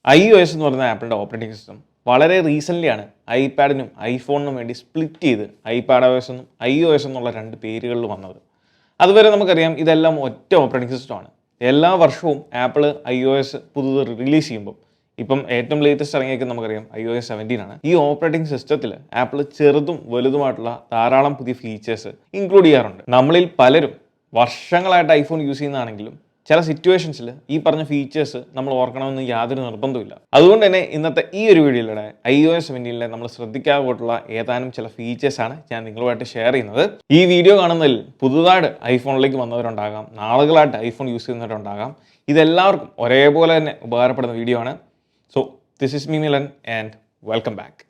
iOS എന്ന് പറയുന്ന ആപ്പിളിൻ്റെ ഓപ്പറേറ്റിംഗ് സിസ്റ്റം വളരെ റീസെൻ്റ്ലിയാണ് ഐപാഡിനും ഐഫോണിനും വേണ്ടി സ്പ്ലിറ്റ് ചെയ്ത് iPadOS എന്നും iOS എന്നുള്ള രണ്ട് പേരുകളിൽ വന്നത്. അതുവരെ നമുക്കറിയാം ഇതെല്ലാം ഒറ്റ ഓപ്പറേറ്റിംഗ് സിസ്റ്റമാണ്. എല്ലാ വർഷവും ആപ്പിൾ iOS പുതുത് റിലീസ് ചെയ്യുമ്പോൾ ഇപ്പം ഏറ്റവും ലേറ്റസ്റ്റ് ഇറങ്ങിയേക്ക് നമുക്കറിയാം iOS 17 ആണ്. ഈ ഓപ്പറേറ്റിംഗ് സിസ്റ്റത്തിൽ ആപ്പിൾ ചെറുതും വലുതുമായിട്ടുള്ള ധാരാളം പുതിയ ഫീച്ചേഴ്സ് ഇൻക്ലൂഡ് ചെയ്യാറുണ്ട്. നമ്മളിൽ പലരും വർഷങ്ങളായിട്ട് ഐഫോൺ യൂസ് ചെയ്യുന്നതാണെങ്കിലും ചില സിറ്റുവേഷൻസിൽ ഈ പറഞ്ഞ ഫീച്ചേഴ്സ് നമ്മൾ ഓർക്കണമെന്ന് യാതൊരു നിർബന്ധമില്ല. അതുകൊണ്ട് തന്നെ ഇന്നത്തെ ഈ ഒരു വീഡിയോയിലൂടെ iOS 17 നമ്മൾ ശ്രദ്ധിക്കാതെ പോയിട്ടുള്ള ഏതാനും ചില ഫീച്ചേഴ്സാണ് ഞാൻ നിങ്ങളുമായിട്ട് ഷെയർ ചെയ്യുന്നത്. ഈ വീഡിയോ കാണുന്നതിൽ പുതുതായിട്ട് ഐഫോണിലേക്ക് വന്നവരുണ്ടാകാം, നാളുകളായിട്ട് ഐഫോൺ യൂസ് ചെയ്യുന്നവരുണ്ടാകാം. ഇതെല്ലാവർക്കും ഒരേപോലെ തന്നെ ഉപകാരപ്പെടുന്ന വീഡിയോ ആണ്. So this is me Milan and welcome back.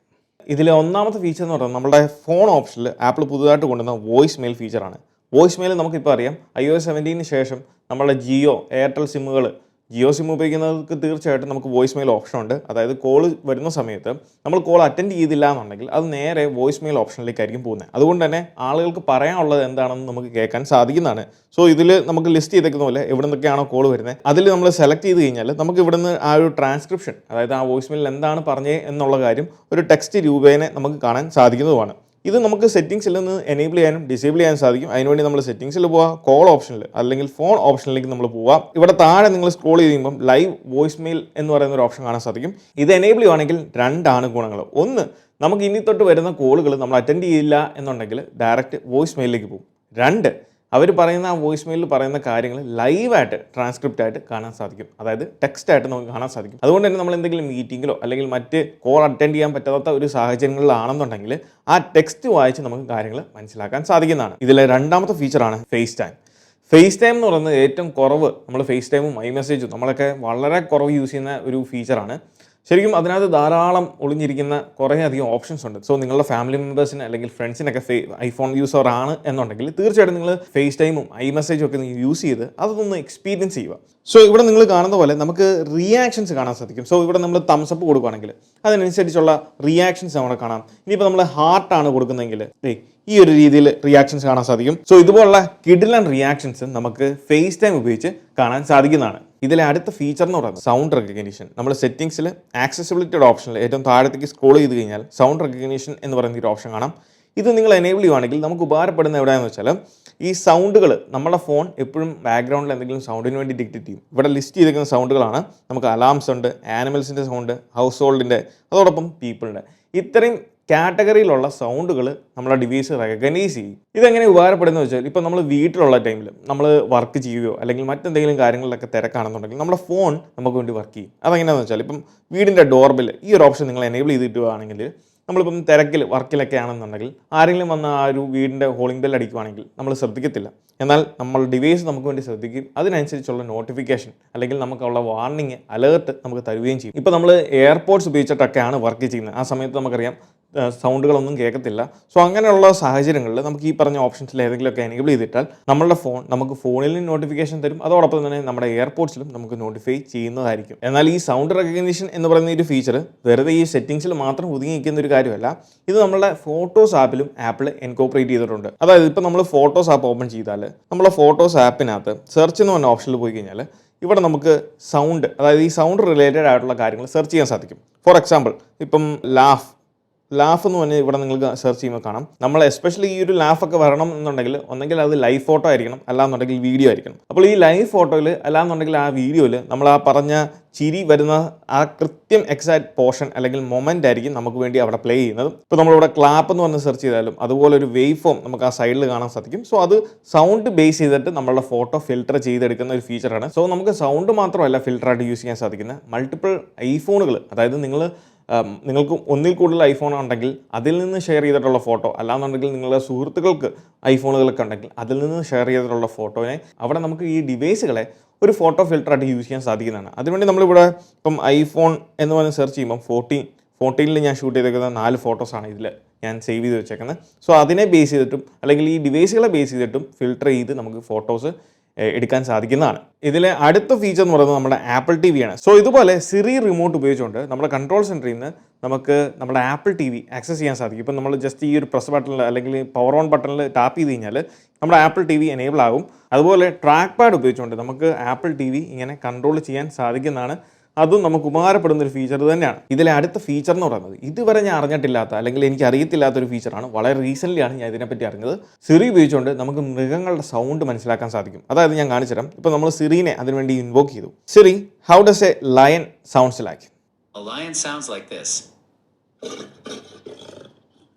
ഇതിലെ ഒന്നാമത്തെ ഫീച്ചർ എന്ന് പറയുന്നത് നമ്മുടെ ഫോൺ ഓപ്ഷനിൽ ആപ്പിൾ പുതുതായിട്ട് കൊണ്ടുവന്ന വോയിസ് മെയിൽ ഫീച്ചറാണ്. വോയിസ് മെയിൽ നമുക്കിപ്പോൾ അറിയാം iOS 17 ശേഷം നമ്മുടെ ജിയോ, എയർടെൽ സിമ്മുകൾ, ജിയോ സിം ഉപയോഗിക്കുന്നവർക്ക് തീർച്ചയായിട്ടും നമുക്ക് വോയിസ് മെയിൽ ഓപ്ഷൻ ഉണ്ട്. അതായത് കോൾ വരുന്ന സമയത്ത് നമ്മൾ കോൾ അറ്റൻഡ് ചെയ്തില്ല എന്നുണ്ടെങ്കിൽ അത് നേരെ വോയിസ് മെയിൽ ഓപ്ഷനിലേക്കായിരിക്കും പോകുന്നത്. അതുകൊണ്ട് തന്നെ ആളുകൾക്ക് പറയാനുള്ളത് എന്താണെന്ന് നമുക്ക് കേൾക്കാൻ സാധിക്കുന്നതാണ്. സോ ഇതിൽ നമുക്ക് ലിസ്റ്റ് ചെയ്തേക്കുന്ന പോലെ എവിടെ നിന്നൊക്കെയാണോ കോൾ വരുന്നത് അതിൽ നമ്മൾ സെലക്ട് ചെയ്ത് കഴിഞ്ഞാൽ നമുക്ക് ഇവിടുന്ന് ആ ഒരു ട്രാൻസ്ക്രിപ്ഷൻ, അതായത് ആ വോയിസ് മെയിലിൽ എന്താണ് പറഞ്ഞത് എന്നുള്ള കാര്യം ഒരു ടെക്സ്റ്റ് രൂപേണ നമുക്ക് കാണാൻ സാധിക്കുന്നതുമാണ്. ഇത് നമുക്ക് സെറ്റിംഗ്സിൽ നിന്ന് എനേബിൾ ചെയ്യാനും ഡിസേബിൾ ചെയ്യാനും സാധിക്കും. അതിനുവേണ്ടി നമ്മൾ സെറ്റിംഗ്സിൽ പോവുക, കോൾ ഓപ്ഷനിൽ അല്ലെങ്കിൽ ഫോൺ ഓപ്ഷനിലേക്ക് നമ്മൾ പോവുക. ഇവിടെ താഴെ നിങ്ങൾ സ്ക്രോൾ ചെയ്യുമ്പം ലൈവ് വോയിസ് മെയിൽ എന്ന് പറയുന്ന ഒരു ഓപ്ഷൻ കാണാൻ സാധിക്കും. ഇത് എനേബിൾ ചെയ്യുവാണെങ്കിൽ രണ്ടാണ് ഗുണങ്ങൾ. ഒന്ന്, നമുക്ക് ഇനി തൊട്ട് വരുന്ന കോളുകൾ നമ്മൾ അറ്റൻഡ് ചെയ്യില്ല എന്നുണ്ടെങ്കിൽ ഡയറക്റ്റ് വോയിസ് മെയിലിലേക്ക് പോകും. രണ്ട്, അവർ പറയുന്ന ആ വോയിസ് മെയിലിൽ പറയുന്ന കാര്യങ്ങൾ ലൈവായിട്ട് ട്രാൻസ്ക്രിപ്റ്റ് ആയിട്ട് കാണാൻ സാധിക്കും. അതായത് ടെക്സ്റ്റ് ആയിട്ട് നമുക്ക് കാണാൻ സാധിക്കും. അതുകൊണ്ട് തന്നെ നമ്മൾ എന്തെങ്കിലും മീറ്റിങ്ങിലോ അല്ലെങ്കിൽ മറ്റ് കോൾ അറ്റൻഡ് ചെയ്യാൻ പറ്റാത്ത ഒരു സാഹചര്യങ്ങളിലാണെന്നുണ്ടെങ്കിൽ ആ ടെക്സ്റ്റ് വായിച്ച് നമുക്ക് കാര്യങ്ങൾ മനസ്സിലാക്കാൻ സാധിക്കുന്നതാണ്. ഇതിലെ രണ്ടാമത്തെ ഫീച്ചറാണ് ഫേസ് ടൈം. ഫേസ് ടൈം എന്ന് പറയുന്നത് ഏറ്റവും കുറവ് നമ്മൾ ഫേസ് ടൈമും iMessageഉം നമ്മളൊക്കെ വളരെ കുറവ് യൂസ് ചെയ്യുന്ന ഒരു ഫീച്ചറാണ്. ശരിക്കും അതിനകത്ത് ധാരാളം ഒളിഞ്ഞിരിക്കുന്ന കുറേ അധികം ഓപ്ഷൻസ് ഉണ്ട്. സോ നിങ്ങളുടെ ഫാമിലി മെമ്പേഴ്സിന് അല്ലെങ്കിൽ ഫ്രണ്ട്സിനൊക്കെ ഐഫോൺ യൂസർ ആണ് എന്നുണ്ടെങ്കിൽ തീർച്ചയായിട്ടും നിങ്ങൾ ഫേസ് ടൈമും iMessageഉം ഒക്കെ യൂസ് ചെയ്ത് അതൊന്ന് എക്സ്പീരിയൻസ് ചെയ്യുക. സോ ഇവിടെ നിങ്ങൾ കാണുന്ന പോലെ നമുക്ക് റിയാക്ഷൻസ് കാണാൻ സാധിക്കും. സോ ഇവിടെ നമ്മൾ തംസപ്പ് കൊടുക്കുകയാണെങ്കിൽ അതിനനുസരിച്ചുള്ള റിയാക്ഷൻസ് അവിടെ കാണാം. ഇനിയിപ്പോൾ നമ്മൾ ഹാർട്ടാണ് കൊടുക്കുന്നതെങ്കിൽ ഈ ഒരു രീതിയിൽ റിയാക്ഷൻസ് കാണാൻ സാധിക്കും. സോ ഇതുപോലുള്ള കിഡിലൻ റിയാക്ഷൻസ് നമുക്ക് ഫേസ് ടൈം ഉപയോഗിച്ച് കാണാൻ സാധിക്കുന്നതാണ്. ഇതിലെ അടുത്ത ഫീച്ചർ എന്ന് പറയുന്നത് സൗണ്ട് റെക്കഗ്നീഷൻ. നമ്മൾ സെറ്റിംഗ്സിൽ ആക്സസിബിലിറ്റിയുടെ ഓപ്ഷനിൽ ഏറ്റവും താഴത്തേക്ക് സ്ക്രോൾ ചെയ്ത് കഴിഞ്ഞാൽ സൗണ്ട് റെക്കഗ്നീഷൻ എന്ന് പറയുന്ന ഒരു ഓപ്ഷൻ കാണാം. ഇത് നിങ്ങൾ എനേബിൾ ചെയ്യുവാണെങ്കിൽ നമുക്ക് ഉപകാരപ്പെടുന്ന എവിടെയാണെന്ന് വെച്ചാൽ ഈ സൗണ്ടുകൾ നമ്മുടെ ഫോൺ എപ്പോഴും ബാക്ക്ഗ്രൗണ്ടിൽ എന്തെങ്കിലും സൗണ്ടിന് വേണ്ടി ഡിക്റ്റേറ്റ് ചെയ്യും. ഇവിടെ ലിസ്റ്റ് ചെയ്തിരിക്കുന്ന സൗണ്ടുകളാണ്. നമുക്ക് അലാംസ് ഉണ്ട്, ആനിമൽസിൻ്റെ സൗണ്ട്, ഹൗസ് ഹോൾഡിൻ്റെ, അതോടൊപ്പം പീപ്പിളിൻ്റെ. ഇത്രയും കാറ്റഗറിയിലുള്ള സൗണ്ടുകൾ നമ്മുടെ ഡിവൈസ് റെക്കഗ്നൈസ് ചെയ്യും. ഇതെങ്ങനെ ഉപകാരപ്പെടുന്നത് വെച്ചാൽ ഇപ്പോൾ നമ്മൾ വീട്ടിലുള്ള ടൈമിൽ നമ്മൾ വർക്ക് ചെയ്യുകയോ അല്ലെങ്കിൽ മറ്റെന്തെങ്കിലും കാര്യങ്ങളിലൊക്കെ തിരക്കാണെന്നുണ്ടെങ്കിൽ നമ്മുടെ ഫോൺ നമുക്ക് വേണ്ടി വർക്ക് ചെയ്യും. അതെങ്ങനെയാണെന്ന് വെച്ചാൽ ഇപ്പം വീടിൻ്റെ ഡോർബെൽ ഈ ഒരു ഓപ്ഷൻ നിങ്ങൾ എനേബിൾ ചെയ്തിട്ടുവാണെങ്കിൽ നമ്മളിപ്പം തിരക്കിൽ വർക്കിലൊക്കെ ആണെന്നുണ്ടെങ്കിൽ ആരെങ്കിലും വന്ന ആ ഒരു വീടിൻ്റെ ഹോളിംഗ് ബെൽ അടിക്കുവാണെങ്കിൽ നമ്മൾ ശ്രദ്ധിക്കത്തില്ല. എന്നാൽ നമ്മൾ ഡിവൈസ് നമുക്ക് വേണ്ടി ശ്രദ്ധിക്കും. അതിനനുസരിച്ചുള്ള നോട്ടിഫിക്കേഷൻ അല്ലെങ്കിൽ നമുക്കുള്ള വാർണിംഗ്, അലേർട്ട് നമുക്ക് തരുകയും ചെയ്യും. ഇപ്പോൾ നമ്മൾ എയർപോർട്സ് ഉപയോഗിച്ചിട്ടൊക്കെയാണ് വർക്ക് ചെയ്യുന്നത്. ആ സമയത്ത് നമുക്കറിയാം സൗണ്ടുകളൊന്നും കേൾക്കത്തില്ല. സോ അങ്ങനെയുള്ള സാഹചര്യങ്ങളിൽ നമുക്ക് ഈ പറഞ്ഞ ഓപ്ഷൻസിൽ ഏതെങ്കിലുമൊക്കെ എനേബിൾ ചെയ്തിട്ടാൽ നമ്മളുടെ ഫോൺ നമുക്ക് ഫോണിലും നോട്ടിഫിക്കേഷൻ തരും. അതോടൊപ്പം തന്നെ നമ്മുടെ എയർപോർട്സിലും നമുക്ക് നോട്ടിഫൈ ചെയ്യുന്നതായിരിക്കും. എന്നാൽ ഈ സൗണ്ട് റെക്കഗ്നീഷൻ എന്ന് പറയുന്ന ഒരു ഫീച്ചർ വെറുതെ ഈ സെറ്റിംഗ്സിൽ മാത്രം ഒതുങ്ങി നിൽക്കുന്ന ഒരു കാര്യമല്ല. ഇത് നമ്മുടെ ഫോട്ടോസ് ആപ്പിലും ആപ്പിൾ ഇൻകോർപ്പറേറ്റ് ചെയ്തിട്ടുണ്ട്. അതായത് ഇപ്പോൾ നമ്മൾ ഫോട്ടോസ് ആപ്പ് ഓപ്പൺ ചെയ്താൽ നമ്മളെ ഫോട്ടോസ് ആപ്പിനകത്ത് സെർച്ച് എന്ന് പറഞ്ഞ ഓപ്ഷനിൽ പോയി കഴിഞ്ഞാൽ ഇവിടെ നമുക്ക് സൗണ്ട്, അതായത് ഈ സൗണ്ട് റിലേറ്റഡ് ആയിട്ടുള്ള കാര്യങ്ങൾ സെർച്ച് ചെയ്യാൻ സാധിക്കും. ഫോർ എക്സാമ്പിൾ ഇപ്പം ലാഫ് എന്ന് പറഞ്ഞാൽ ഇവിടെ നിങ്ങൾക്ക് സെർച്ച് ചെയ്യുമ്പോൾ കാണാം. നമ്മൾ എസ്പെഷ്യലി ഈ ഒരു ലാഫൊക്കെ വരണം എന്നുണ്ടെങ്കിൽ ഒന്നെങ്കിൽ അത് ലൈവ് ഫോട്ടോ ആയിരിക്കണം, അല്ലാന്നുണ്ടെങ്കിൽ വീഡിയോ ആയിരിക്കണം. അപ്പോൾ ഈ ലൈവ് ഫോട്ടോയിൽ അല്ലാന്നുണ്ടെങ്കിൽ ആ വീഡിയോയിൽ നമ്മൾ ആ പറഞ്ഞ ചിരി വരുന്ന ആ കൃത്യം എക്സാക്ട് പോർഷൻ അല്ലെങ്കിൽ മൊമെൻ്റ് ആയിരിക്കും നമുക്ക് വേണ്ടി അവിടെ പ്ലേ ചെയ്യുന്നത്. ഇപ്പോൾ നമ്മളിവിടെ ക്ലാപ്പ് എന്ന് പറഞ്ഞ് സെർച്ച് ചെയ്താലും അതുപോലെ ഒരു വേവ് ഫോം നമുക്ക് ആ സൈഡിൽ കാണാൻ സാധിക്കും. സോ അത് സൗണ്ട് ബേസ് ചെയ്തിട്ട് നമ്മളുടെ ഫോട്ടോ ഫിൽട്ടർ ചെയ്തെടുക്കുന്ന ഒരു ഫീച്ചറാണ്. സോ നമുക്ക് സൗണ്ട് മാത്രമല്ല ഫിൽട്ടറായിട്ട് യൂസ് ചെയ്യാൻ സാധിക്കുന്ന മൾട്ടിപ്പിൾ ഐഫോണുകൾ, അതായത് നിങ്ങൾക്ക് ഒന്നിൽ കൂടുതൽ ഐഫോൺ ഉണ്ടെങ്കിൽ അതിൽ നിന്ന് ഷെയർ ചെയ്തിട്ടുള്ള ഫോട്ടോ, അല്ലാന്നുണ്ടെങ്കിൽ നിങ്ങളുടെ സുഹൃത്തുക്കൾക്ക് ഐഫോണുകളൊക്കെ ഉണ്ടെങ്കിൽ അതിൽ നിന്ന് ഷെയർ ചെയ്തിട്ടുള്ള ഫോട്ടോനെ അവിടെ നമുക്ക് ഈ ഡിവൈസുകളെ ഒരു ഫോട്ടോ ഫിൽട്ടറായിട്ട് യൂസ് ചെയ്യാൻ സാധിക്കുന്നതാണ്. അതിനുവേണ്ടി നമ്മളിവിടെ ഇപ്പം ഐഫോൺ എന്ന് പറഞ്ഞ് സെർച്ച് ചെയ്യുമ്പം 14 ഞാൻ ഷൂട്ട് ചെയ്തേക്കുന്ന 4 ഫോട്ടോസാണ് ഇതിൽ ഞാൻ സേവ് ചെയ്ത് വെച്ചേക്കുന്നത്. സോ അതിനെ ബേസ് ചെയ്തിട്ടും അല്ലെങ്കിൽ ഈ ഡിവൈസുകളെ ബേസ് ചെയ്തിട്ടും ഫിൽട്ടർ ചെയ്ത് നമുക്ക് ഫോട്ടോസ് എടുക്കാൻ സാധിക്കുന്നതാണ്. ഇതിലെ അടുത്ത ഫീച്ചർ എന്ന് പറയുന്നത് നമ്മുടെ ആപ്പിൾ TV ആണ്. സോ ഇതുപോലെ സിറി റിമോട്ട് ഉപയോഗിച്ചുകൊണ്ട് നമ്മുടെ കൺട്രോൾ സെൻറ്ററിൽ നിന്ന് നമുക്ക് നമ്മുടെ ആപ്പിൾ TV ആക്സസ് ചെയ്യാൻ സാധിക്കും. ഇപ്പം നമ്മൾ ജസ്റ്റ് ഈ ഒരു പ്രസ് ബട്ടണിൽ അല്ലെങ്കിൽ പവർ ഓൺ ബട്ടണിൽ ടാപ്പ് ചെയ്ത് കഴിഞ്ഞാൽ നമ്മുടെ ആപ്പിൾ TV എനേബിൾ ആകും. അതുപോലെ ട്രാക്ക് പാഡ് ഉപയോഗിച്ചുകൊണ്ട് നമുക്ക് ആപ്പിൾ TV ഇങ്ങനെ കൺട്രോൾ ചെയ്യാൻ സാധിക്കുന്നതാണ്. അതും നമുക്ക് ഉപകാരപ്പെടുന്ന ഒരു ഫീച്ചർ തന്നെയാണ്. ഇതിലെ അടുത്ത ഫീച്ചർ എന്ന് പറയുന്നത് ഇതുവരെ ഞാൻ അറിഞ്ഞിട്ടില്ലാത്ത അല്ലെങ്കിൽ എനിക്ക് അറിയത്തില്ലാത്ത ഒരു ഫീച്ചറാണ്. വളരെ റീസെൻ്റ്ലി ആണ് ഞാൻ ഇതിനെപ്പറ്റി അറിഞ്ഞത്. സിറി ഉപയോഗിച്ചുകൊണ്ട് നമുക്ക് മൃഗങ്ങളുടെ സൗണ്ട് മനസ്സിലാക്കാൻ സാധിക്കും. അതായത് ഞാൻ കാണിച്ചു തരാം. ഇപ്പോൾ നമ്മൾ സിറിനെ അതിനുവേണ്ടി ഇൻവോക്ക് ചെയ്തു. Siri, how does A lion sounds like? A lion sounds like this.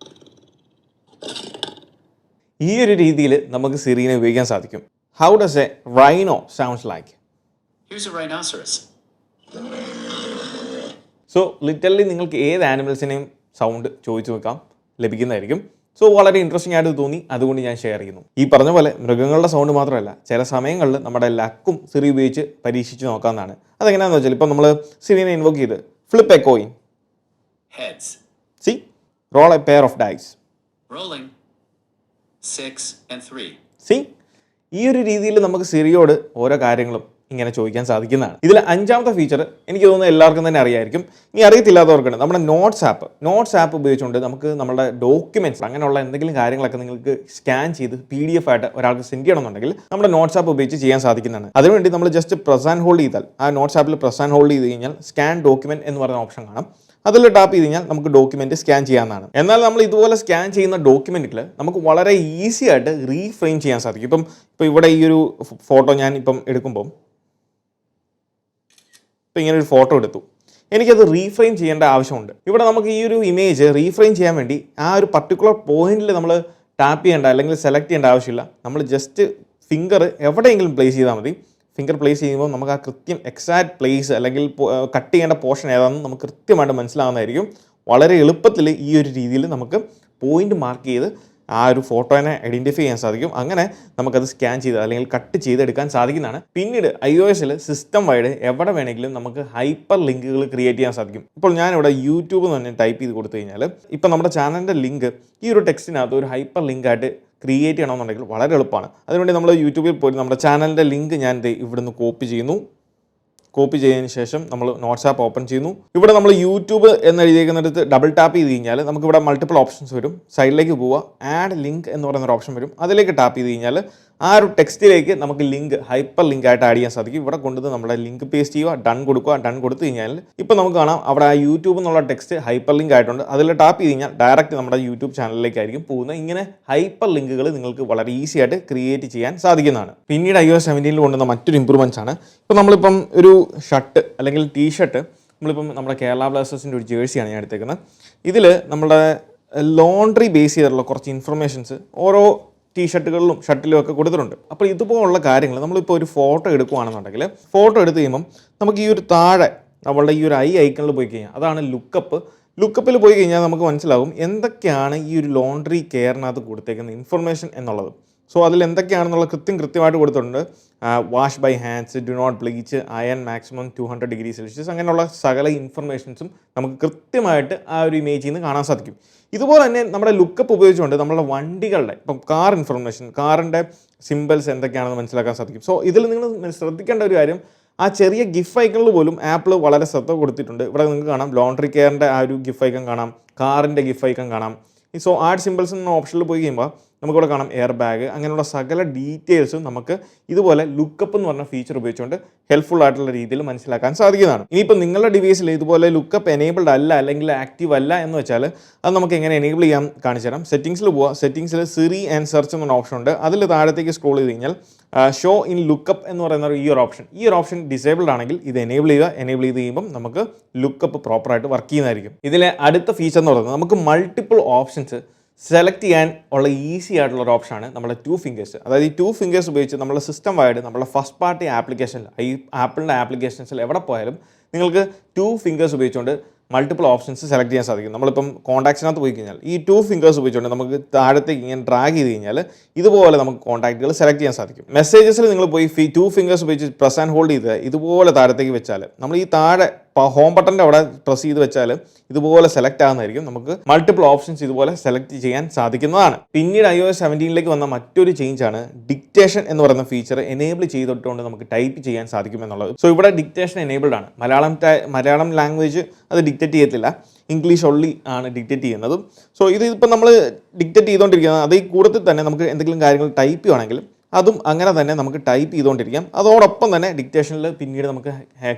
ഈ ഒരു രീതിയിൽ നമുക്ക് സിറിനെ ഉപയോഗിക്കാൻ സാധിക്കും. How does A rhino sounds like? Here's a rhinoceros. So literally നിങ്ങൾക്ക് ഏത് ആനിമൽസിനെയും സൗണ്ട് ചോദിച്ചു നോക്കാം, ലഭിക്കുന്നതായിരിക്കും. സോ വളരെ ഇൻട്രസ്റ്റിംഗ് ആയിട്ട് തോന്നി, അതുകൊണ്ട് ഞാൻ ഷെയർ ചെയ്യുന്നു. ഈ പറഞ്ഞ പോലെ മൃഗങ്ങളുടെ സൗണ്ട് മാത്രമല്ല, ചില സമയങ്ങളിൽ നമ്മുടെ ലക്കും സിറി ഉപയോഗിച്ച് പരീക്ഷിച്ച് നോക്കാവുന്നതാണ്. അതെങ്ങനെയാണെന്ന് വെച്ചാൽ ഇപ്പോൾ നമ്മൾ സിറിനെ ഇൻവോക്ക് ചെയ്ത് ഫ്ലിപ്പ് എ കോയിൻ. Heads. സി, roll a pair of dice. Rolling. 6 and 3. സി, ഈ ഒരു രീതിയിൽ നമുക്ക് സിറിയോട് ഓരോ കാര്യങ്ങളും ഇങ്ങനെ ചോദിക്കാൻ സാധിക്കുന്നതാണ്. ഇതിൽ അഞ്ചാമത്തെ ഫീച്ചർ എനിക്ക് തോന്നുന്നു എല്ലാവർക്കും തന്നെ അറിയായിരിക്കും. ഇനി അറിയത്തില്ലാത്തവർക്കുണ്ട് നമ്മുടെ നോട്ട്സ് ആപ്പ് ഉപയോഗിച്ചുകൊണ്ട് നമുക്ക് നമ്മുടെ ഡോക്യുമെൻറ്റ്സ് അങ്ങനെയുള്ള എന്തെങ്കിലും കാര്യങ്ങളൊക്കെ നിങ്ങൾക്ക് സ്കാൻ ചെയ്ത് PDF ആയിട്ട് ഒരാൾക്ക് സെൻഡ് ചെയ്യണമെന്നുണ്ടെങ്കിൽ നമ്മുടെ നോട്ട്സ് ആപ്പ് ഉപയോഗിച്ച് ചെയ്യാൻ സാധിക്കുന്നതാണ്. അതിനുവേണ്ടി നമ്മൾ ജസ്റ്റ് പ്രസ് ആൻഡ് ഹോൾഡ് ചെയ്താൽ, ആ നോട്ട്സ് ആപ്പിൽ പ്രസ് ആൻഡ് ഹോൾഡ് ചെയ്ത് കഴിഞ്ഞാൽ സ്കാൻ ഡോക്യുമെൻറ്റ് എന്ന് പറയുന്ന ഓപ്ഷൻ കാണാം. അതിൽ ടാപ്പ് ചെയ്ത് കഴിഞ്ഞാൽ നമുക്ക് ഡോക്യുമെൻറ്റ് സ്കാൻ ചെയ്യാവുന്നതാണ്. എന്നാൽ നമ്മൾ ഇതുപോലെ സ്കാൻ ചെയ്യുന്ന ഡോക്യുമെൻറ്റിൽ നമുക്ക് വളരെ ഈസി ആയിട്ട് റീഫ്രെയിം ചെയ്യാൻ സാധിക്കും. ഇപ്പോൾ ഇവിടെ ഈ ഒരു ഫോട്ടോ ഞാൻ ഇപ്പം എടുക്കുമ്പം ഇപ്പോൾ ഇങ്ങനെ ഒരു ഫോട്ടോ എടുത്തു, എനിക്കത് റീഫ്രെയിം ചെയ്യേണ്ട ആവശ്യമുണ്ട്. ഇവിടെ നമുക്ക് ഈ ഒരു ഇമേജ് റീഫ്രെയിം ചെയ്യാൻ വേണ്ടി ആ ഒരു പർട്ടിക്കുലർ പോയിന്റിൽ നമ്മൾ ടാപ്പ് ചെയ്യേണ്ട അല്ലെങ്കിൽ സെലക്ട് ചെയ്യേണ്ട ആവശ്യമില്ല. നമ്മൾ ജസ്റ്റ് ഫിംഗർ എവിടെയെങ്കിലും പ്ലേസ് ചെയ്താൽ മതി. ഫിംഗർ പ്ലേസ് ചെയ്യുമ്പോൾ നമുക്ക് ആ കൃത്യം എക്സാക്ട് പ്ലേസ് അല്ലെങ്കിൽ കട്ട് ചെയ്യേണ്ട പോർഷൻ ഏതാണെന്ന് നമുക്ക് കൃത്യമായിട്ട് മനസ്സിലാവുന്നതായിരിക്കും. വളരെ എളുപ്പത്തിൽ ഈ ഒരു രീതിയിൽ നമുക്ക് പോയിന്റ് മാർക്ക് ചെയ്ത് ആ ഒരു ഫോട്ടോനെ ഐഡൻറ്റിഫൈ ചെയ്യാൻ സാധിക്കും. അങ്ങനെ നമുക്കത് സ്കാൻ ചെയ്ത് അല്ലെങ്കിൽ കട്ട് ചെയ്തെടുക്കാൻ സാധിക്കുന്നതാണ്. പിന്നീട് iOS-ൽ സിസ്റ്റം വൈഡ് എവിടെ വേണമെങ്കിലും നമുക്ക് ഹൈപ്പർ ലിങ്കുകൾ ക്രിയേറ്റ് ചെയ്യാൻ സാധിക്കും. ഇപ്പോൾ ഞാനിവിടെ യൂട്യൂബ് എന്ന് തന്നെ ടൈപ്പ് ചെയ്ത് കൊടുത്തു കഴിഞ്ഞാൽ ഇപ്പോൾ നമ്മുടെ ചാനലിൻ്റെ ലിങ്ക് ഈ ഒരു ടെക്സ്റ്റിനകത്ത് ഒരു ഹൈപ്പർ ലിങ്കായിട്ട് ക്രിയേറ്റ് ചെയ്യണമെന്നുണ്ടെങ്കിൽ വളരെ എളുപ്പമാണ്. അതിനുവേണ്ടി നമ്മൾ യൂട്യൂബിൽ പോയി നമ്മുടെ ചാനലിൻ്റെ ലിങ്ക് ഞാൻ ഇവിടുന്ന് കോപ്പി ചെയ്യുന്നു. കോപ്പി ചെയ്തതിന് ശേഷം നമ്മൾ നോട്ട്സ് ആപ്പ് ഓപ്പൺ ചെയ്യുന്നു. ഇവിടെ നമ്മൾ യൂട്യൂബ് എന്ന് എഴുതിയിരിക്കുന്നിടത്ത് ഡബിൾ ടാപ്പ് ചെയ്ത് കഴിഞ്ഞാൽ നമുക്കിവിടെ മൾട്ടിപ്പിൾ ഓപ്ഷൻസ് വരും. സൈഡിലേക്ക് പോവുക, ആഡ് ലിങ്ക് എന്ന് പറയുന്നൊരു ഓപ്ഷൻ വരും. അതിലേക്ക് ടാപ്പ് ചെയ്ത് കഴിഞ്ഞാൽ ആ ഒരു ടെക്സ്റ്റിലേക്ക് നമുക്ക് ലിങ്ക് ഹൈപ്പർ ലിങ്ക് ആയിട്ട് ആഡ് ചെയ്യാൻ സാധിക്കും. ഇവിടെ കൊണ്ടുവന്ന് നമ്മുടെ ലിങ്ക് പേസ്റ്റ് ചെയ്യുക, ഡൺ കൊടുക്കുക. ഡൺ കൊടുത്തു കഴിഞ്ഞാൽ ഇപ്പോൾ നമുക്ക് കാണാം അവിടെ ആ യൂട്യൂബ് എന്നുള്ള ടെക്സ്റ്റ് ഹൈപ്പർ ലിങ്ക് ആയിട്ടുണ്ട്. അതിൽ ടാപ്പ് ചെയ്ത് കഴിഞ്ഞാൽ ഡയറക്റ്റ് നമ്മുടെ യൂട്യൂബ് ചാനലിലേക്കായിരിക്കും പോകുന്നത്. ഇങ്ങനെ ഹൈപ്പർ ലിങ്കുകൾ നിങ്ങൾക്ക് വളരെ ഈസി ആയിട്ട് ക്രിയേറ്റ് ചെയ്യാൻ സാധിക്കുന്നതാണ്. പിന്നീട് iOS 17 കൊണ്ടുവന്ന മറ്റൊരു ഇമ്പ്രൂവ്മെൻറ്റ്സ് ആണ്. ഇപ്പോൾ നമ്മളിപ്പം ഒരു ഷർട്ട് അല്ലെങ്കിൽ ടീഷർട്ട്, നമ്മളിപ്പം നമ്മുടെ കേരള ബ്ലാസ്റ്റേഴ്സിൻ്റെ ഒരു ജേഴ്സിയാണ് ഞാൻ എടുത്തേക്കുന്നത്. ഇതിൽ നമ്മുടെ ലോണ്ട്രി ബേസ് ചെയ്തിട്ടുള്ള കുറച്ച് ഇൻഫർമേഷൻസ് ഓരോ ടീഷർട്ടുകളിലും ഷർട്ടിലും ഒക്കെ കൊടുത്തിട്ടുണ്ട്. അപ്പോൾ ഇതുപോലുള്ള കാര്യങ്ങൾ നമ്മളിപ്പോൾ ഒരു ഫോട്ടോ എടുക്കുകയാണെന്നുണ്ടെങ്കിൽ ഫോട്ടോ എടുത്ത് കഴിയുമ്പം നമുക്ക് ഈ ഒരു താഴെ നമ്മളുടെ ഈ ഒരു ഐക്കണിൽ പോയി കഴിഞ്ഞാൽ അതാണ് ലുക്കപ്പിൽ പോയി കഴിഞ്ഞാൽ നമുക്ക് മനസ്സിലാകും എന്തൊക്കെയാണ് ഈ ഒരു ലോണ്ട്രി കെയറിനകത്ത് കൊടുത്തേക്കുന്ന ഇൻഫർമേഷൻ എന്നുള്ളത്. സോ അതിൽ എന്തൊക്കെയാണെന്നുള്ള കൃത്യമായിട്ട് കൊടുത്തിട്ടുണ്ട്. Wash by hands, do not bleach, iron maximum 200 degree Celsius, അങ്ങനെയുള്ള സകല ഇൻഫർമേഷൻസും നമുക്ക് കൃത്യമായിട്ട് ആ ഒരു ഇമേജിൽ നിന്ന് കാണാൻ സാധിക്കും. ഇതുപോലെ തന്നെ നമ്മുടെ ലുക്കപ്പ് ഉപയോഗിച്ചുകൊണ്ട് നമ്മുടെ വണ്ടികളുടെ ഇപ്പം കാർ ഇൻഫർമേഷൻ, കാറിൻ്റെ സിമ്പിൾസ് എന്തൊക്കെയാണെന്ന് മനസ്സിലാക്കാൻ സാധിക്കും. സോ ഇതിൽ നിങ്ങൾ ശ്രദ്ധിക്കേണ്ട ഒരു കാര്യം, ആ ചെറിയ ഗിഫ് ഐക്കണിൽ പോലും ആപ്പിൾ വളരെ ശ്രദ്ധ കൊടുത്തിട്ടുണ്ട്. ഇവിടെ നിങ്ങൾക്ക് കാണാം ലോണ്ട്രി കെയറിൻ്റെ ആ ഒരു ഗിഫ് ഐക്കൺ കാണാം, കാറിൻ്റെ ഗിഫ് ഐക്കൺ കാണാം. സോ ആഡ് സിമ്പിൾസ് എന്ന ഓപ്ഷനിൽ പോയി കഴിയുമ്പോൾ നമുക്കിവിടെ കാണാം എയർ ബാഗ്, അങ്ങനെയുള്ള സകല ഡീറ്റെയിൽസും നമുക്ക് ഇതുപോലെ ലുക്കപ്പ് എന്ന് പറഞ്ഞ ഫീച്ചർ ഉപയോഗിച്ചുകൊണ്ട് ഹെൽപ്ഫുൾ ആയിട്ടുള്ള രീതിയിൽ മനസ്സിലാക്കാൻ സാധിക്കുന്നതാണ്. ഇനിയിപ്പോൾ നിങ്ങളുടെ ഡിവൈസിൽ ഇതുപോലെ ലുക്കപ്പ് എനേബിൾഡ് അല്ല അല്ലെങ്കിൽ ആക്റ്റീവ് അല്ല എന്ന് വെച്ചാൽ അത് നമുക്ക് എങ്ങനെ എനേബിൾ ചെയ്യാൻ കാണിച്ചു തരാം. സെറ്റിംഗ്സിൽ പോവുക. സെറ്റിംഗ്സിൽ സിറി ആൻഡ് സെർച്ച് എന്നൊരു ഓപ്ഷൻ ഉണ്ട്. അതിൽ താഴത്തേക്ക് സ്ക്രോൾ ചെയ്ത് കഴിഞ്ഞാൽ ഷോ ഇൻ ലുക്കപ്പ് എന്ന് പറയുന്ന ഈ ഒരു ഓപ്ഷൻ ഡിസേബിൾഡ് ആണെങ്കിൽ ഇത് എനേബിൾ ചെയ്യുക. എനേബിൾ ചെയ്ത് കഴിയുമ്പം നമുക്ക് ലുക്കപ്പ് പ്രോപ്പറായിട്ട് വർക്ക് ചെയ്യുന്നതായിരിക്കും. ഇതിലെ അടുത്ത ഫീച്ചർ എന്ന് പറയുന്നത് നമുക്ക് മൾട്ടിപ്പിൾ ഓപ്ഷൻസ് സെലക്ട് ചെയ്യാൻ ഉള്ള ഈസി ആയിട്ടുള്ള ഒരു ഓപ്ഷനാണ് നമ്മുടെ 2 ഫിംഗേഴ്സ്. അതായത് ഈ 2 ഫിംഗേഴ്സ് ഉപയോഗിച്ച് നമ്മുടെ സിസ്റ്റം വൈഡ് നമ്മുടെ ഫസ്റ്റ് പാർട്ടി ആപ്ലിക്കേഷനിൽ ഈ ആപ്പിളിൻ്റെ ആപ്ലിക്കേഷൻസിൽ എവിടെ പോയാലും നിങ്ങൾക്ക് 2 ഫിംഗേഴ്സ് ഉപയോഗിച്ചുകൊണ്ട് മൾട്ടിപ്പിൾ ഓപ്ഷൻസ് സെലക്ട് ചെയ്യാൻ സാധിക്കും. നമ്മളിപ്പം കോൺടാക്ട്സിനകത്ത് പോയി കഴിഞ്ഞാൽ ഈ 2 ഫിംഗേഴ്സ് ഉപയോഗിച്ചുകൊണ്ട് നമുക്ക് താഴത്തേക്ക് ഇങ്ങനെ ഡ്രാഗ് ചെയ്ത് കഴിഞ്ഞാൽ ഇതുപോലെ നമുക്ക് കോൺടാക്റ്റുകൾ സെലക്ട് ചെയ്യാൻ സാധിക്കും. മെസ്സേജസിൽ നിങ്ങൾ പോയി 2 ഫിംഗേഴ്സ് ഉപയോഗിച്ച് പ്രസ് ആൻഡ് ഹോൾഡ് ചെയ്ത് ഇതുപോലെ താഴത്തേക്ക് വെച്ചാൽ നമ്മൾ ഈ താഴെ ഹോം ബട്ടൻ്റെ അവിടെ പ്രസ് ചെയ്ത് വെച്ചാൽ ഇതുപോലെ സെലക്ട് ആകുന്നതായിരിക്കും. നമുക്ക് മൾട്ടിപ്പിൾ ഓപ്ഷൻസ് ഇതുപോലെ സെലക്ട് ചെയ്യാൻ സാധിക്കുന്നതാണ്. പിന്നീട് iOS 17 വന്ന മറ്റൊരു ചേഞ്ചാണ് ഡിക്റ്റേഷൻ എന്ന് പറയുന്ന ഫീച്ചർ എനേബിൾ ചെയ്തിട്ടുകൊണ്ട് നമുക്ക് ടൈപ്പ് ചെയ്യാൻ സാധിക്കും എന്നുള്ളത്. സോ ഇവിടെ ഡിക്റ്റേഷൻ എനേബിൾഡ് ആണ്. മലയാളം ലാംഗ്വേജ് അത് ഡിക്റ്റേറ്റ് ചെയ്യത്തില്ല, ഇംഗ്ലീഷ് ഒള്ളി ആണ് ഡിക്റ്റേറ്റ് ചെയ്യുന്നത്. സോ ഇതിപ്പോൾ നമ്മൾ ഡിക്റ്റേറ്റ് ചെയ്തുകൊണ്ടിരിക്കുന്നത് അതേ കൂട്ടത്തിൽ തന്നെ നമുക്ക് എന്തെങ്കിലും കാര്യങ്ങൾ ടൈപ്പ് ചെയ്യുകയാണെങ്കിൽ അതും അങ്ങനെ തന്നെ നമുക്ക് ടൈപ്പ് ചെയ്തുകൊണ്ടിരിക്കാം. അതോടൊപ്പം തന്നെ ഡിക്റ്റേഷനിൽ പിന്നീട് നമുക്ക്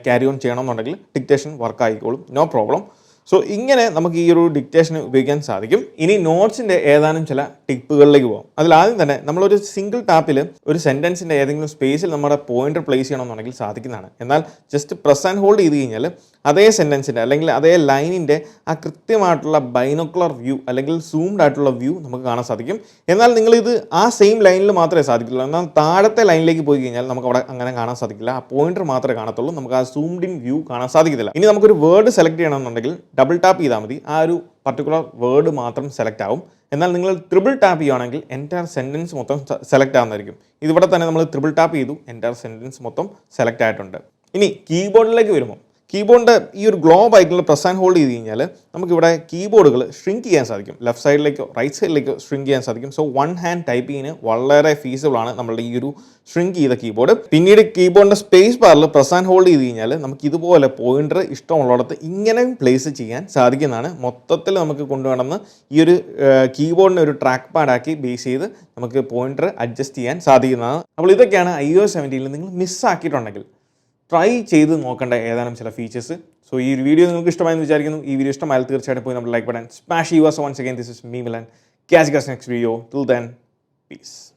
ക്യാരി ഓൺ ചെയ്യണമെന്നുണ്ടെങ്കിൽ ഡിക്റ്റേഷൻ വർക്ക് ആയിക്കോളും, നോ പ്രോബ്ലം. സോ ഇങ്ങനെ നമുക്ക് ഈ ഒരു ഡിക്റ്റേഷന് ഉപയോഗിക്കാൻ സാധിക്കും. ഇനി നോട്ട്സിൻ്റെ ഏതാനും ചില ടിപ്പുകളിലേക്ക് പോകാം. അതിലാദ്യം തന്നെ നമ്മളൊരു സിംഗിൾ ടാപ്പിൽ ഒരു സെൻറ്റൻസിൻ്റെ ഏതെങ്കിലും സ്പേസിൽ നമ്മുടെ പോയിന്റർ പ്ലേസ് ചെയ്യണമെന്നുണ്ടെങ്കിൽ സാധിക്കുന്നതാണ്. എന്നാൽ ജസ്റ്റ് പ്രസ് ആൻഡ് ഹോൾഡ് ചെയ്ത് കഴിഞ്ഞാൽ അതേ സെൻറ്റൻസിൻ്റെ അല്ലെങ്കിൽ അതേ ലൈനിൻ്റെ ആ കൃത്യമായിട്ടുള്ള ബൈനോക്കുലർ വ്യൂ അല്ലെങ്കിൽ സൂംഡ് ആയിട്ടുള്ള വ്യൂ നമുക്ക് കാണാൻ സാധിക്കും. എന്നാൽ നിങ്ങളിത് ആ സെയിം ലൈനിൽ മാത്രമേ സാധിക്കുള്ളൂ. എന്നാൽ താഴത്തെ ലൈനിലേക്ക് പോയി കഴിഞ്ഞാൽ നമുക്ക് അവിടെ അങ്ങനെ കാണാൻ സാധിക്കില്ല. ആ പോയിന്റർ മാത്രമേ കാണത്തുള്ളൂ, നമുക്ക് ആ സൂംഡ് ഇൻ വ്യൂ കാണാൻ സാധിക്കത്തില്ല. ഇനി നമുക്കൊരു വേർഡ് സെലക്ട് ചെയ്യണമെന്നുണ്ടെങ്കിൽ ഡബിൾ ടാപ്പ് ചെയ്താൽ മതി, ആ ഒരു പർട്ടിക്കുലർ വേർഡ് മാത്രം സെലക്ട് ആവും. എന്നാൽ നിങ്ങൾ ട്രിപ്പിൾ ടാപ്പ് ചെയ്യുകയാണെങ്കിൽ എൻറ്റയർ സെൻറ്റൻസ് മൊത്തം സെലക്ട് ആവുന്നതായിരിക്കും. ഇതിവിടെ തന്നെ നമ്മൾ ട്രിപ്പിൾ ടാപ്പ് ചെയ്തു, എൻറ്റയർ സെൻറ്റൻസ് മൊത്തം സെലക്ട് ആയിട്ടുണ്ട്. ഇനി കീബോർഡിലേക്ക് വരുമ്പോൾ കീബോർഡിൻ്റെ ഈ ഒരു ഗ്ലോബ് ഐക്കണിൽ പ്രസ് ആൻഡ് ഹോൾഡ് ചെയ്ത് കഴിഞ്ഞാൽ നമുക്കിവിടെ കീബോർഡുകൾ ഷ്രിങ്ക് ചെയ്യാൻ സാധിക്കും. ലെഫ്റ്റ് സൈഡിലേക്കോ റൈറ്റ് സൈഡിലേക്കോ ഷ്രിങ്ക് ചെയ്യാൻ സാധിക്കും. സോ വൺ ഹാൻഡ് ടൈപ്പിങ്ങിന് വളരെ ഫീസിബിൾ ആണ് നമ്മളുടെ ഈ ഒരു ഷ്രിങ്ക് ചെയ്ത കീബോർഡ്. പിന്നീട് കീബോർഡിൻ്റെ സ്പേസ് ബാറിൽ പ്രസ് ആൻഡ് ഹോൾഡ് ചെയ്ത് കഴിഞ്ഞാൽ നമുക്ക് ഇതുപോലെ പോയിന്റർ ഇഷ്ടമുള്ളിടത്ത് ഇങ്ങനെയും പ്ലേസ് ചെയ്യാൻ സാധിക്കുന്നതാണ്. മൊത്തത്തിൽ നമുക്ക് കൊണ്ടുവന്ന് ഈ ഒരു കീബോർഡിനെ ഒരു ട്രാക്ക് പാഡാക്കി ബേസ് ചെയ്ത് നമുക്ക് പോയിന്റർ അഡ്ജസ്റ്റ് ചെയ്യാൻ സാധിക്കുന്നതാണ്. അപ്പോൾ ഇതൊക്കെയാണ് iOS 17 നിങ്ങൾ മിസ്സാക്കിയിട്ടുണ്ടെങ്കിൽ ട്രൈ ചെയ്ത് നോക്കേണ്ട ഏതാനും ചില ഫീച്ചേഴ്സ്. സോ ഈ ഒരു വീഡിയോ നിങ്ങൾക്ക് ഇഷ്ടമായെന്ന് വിചാരിക്കുന്നു. ഈ വീഡിയോ ഇഷ്ടമായാൽ തീർച്ചയായിട്ടും പോയി നമ്മൾ ലൈക്ക് ബട്ടൺ സ്മാഷ് ചെയ്യുക. So once again this is me Milan. Catch you guys next video. Till then, peace.